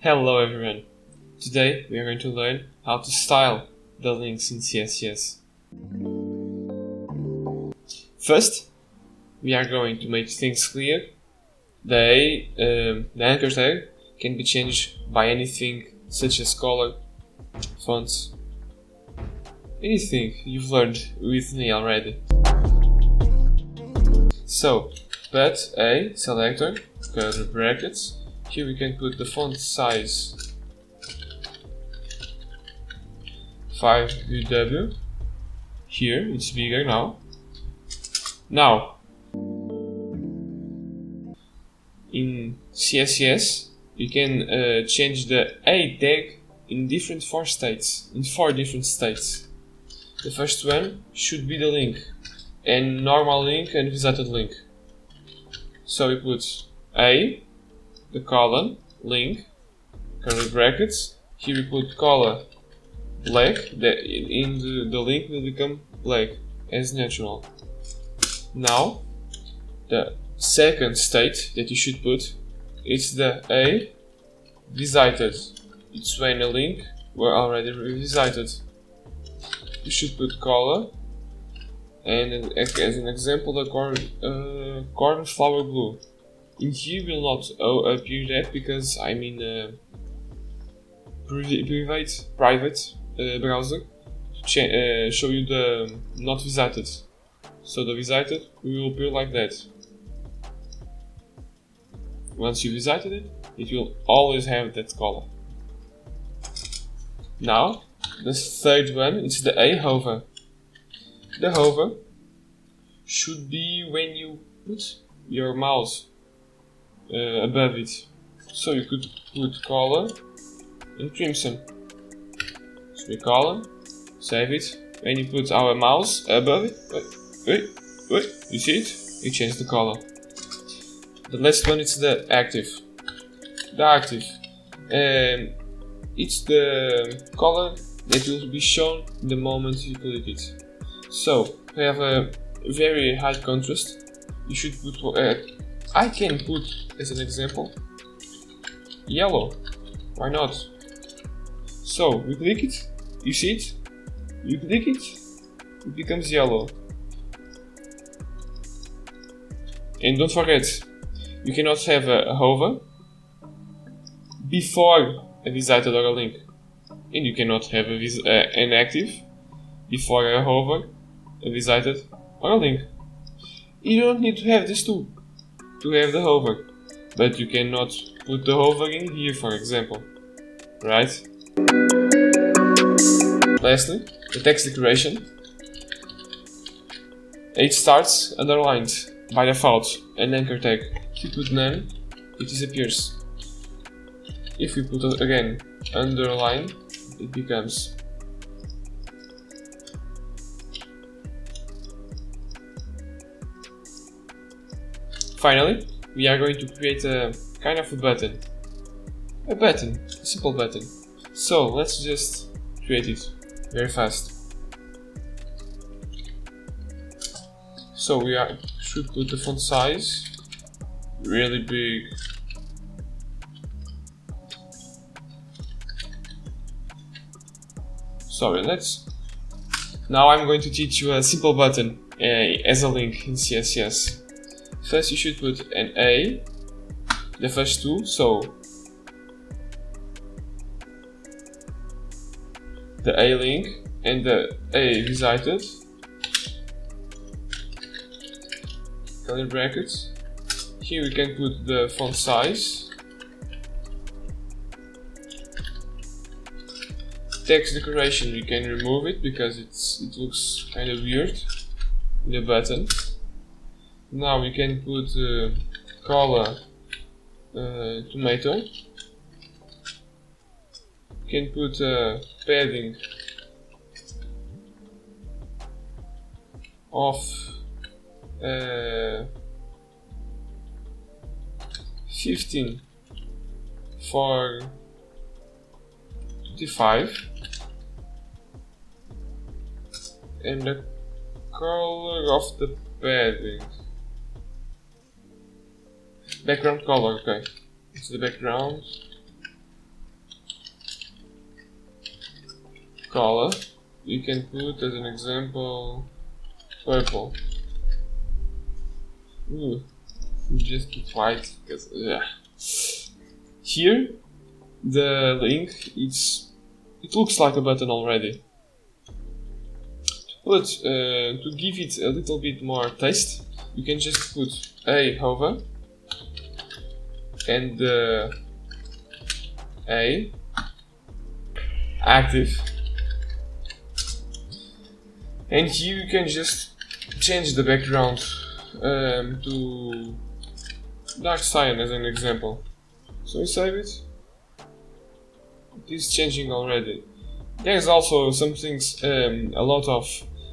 Hello everyone! Today we are going to learn how to style the links in CSS. First, we are going to make things clear. The anchor tag can be changed by anything such as color, fonts, anything you've learned with me already. So, put a selector, curly brackets. Here we can put the font size 5UW. Here it's bigger now. Now, in CSS, you can change the A tag in four different states. The first one should be the link, and normal link and visited link. So we put A, the colon, link, curly brackets. Here we put color black, the link will become black as natural. Now, the second state that you should put, it's the A visited. It's when a link were already visited. You should put color, and as an example, the cornflower blue. In here will not appear that because I'm in a private browser to show you the not visited. So the visited will appear like that. Once you visited it, it will always have that color. Now, the third one is the A hover. The hover should be when you put your mouse above it. So you could put color and crimson. Color, save it. When you put our mouse above it, wait, you see it? You change the color. The last one is the active. The active, it's the color that will be shown the moment you click it. So we have a very high contrast. You should put. I can put as an example yellow. Why not? So we click it. You see it? You click it. It becomes yellow. And don't forget, you cannot have a hover before a visited or a link, and you cannot have an active before a hover, a visited or a link. You don't need to have these two to have the hover, but you cannot put the hover in here, for example, right? Lastly, the text decoration. It starts underlined by default, an anchor tag. If you put none, it disappears. If we put it again underline, it becomes. Finally, we are going to create a kind of a button. A simple button. So let's just create it very fast. So we should put the font size really big. Sorry, now I'm going to teach you a simple button as a link in CSS. First you should put an A, the first two, so the A link and the A visited, curly brackets. Here we can put the font size, text decoration we can remove it because it looks kind of weird in the button. Now we can put color tomato. We can put padding of 15 for 25, and the color of the padding, background color, okay, it's the background color. You can put as an example purple. Ooh, just keep white because here the link it looks like a button already. But to give it a little bit more taste, you can just put a hover and the a active, and here you can just change the background to dark cyan as an example. So we save it. It is changing already. There's also some things, a lot of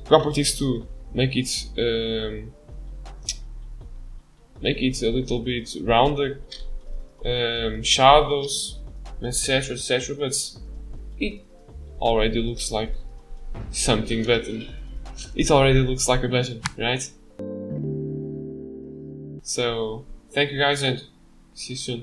properties to make it a little bit rounded, shadows, etc, etc, but it already looks like something better. It already looks like a button, right? So, thank you guys and see you soon.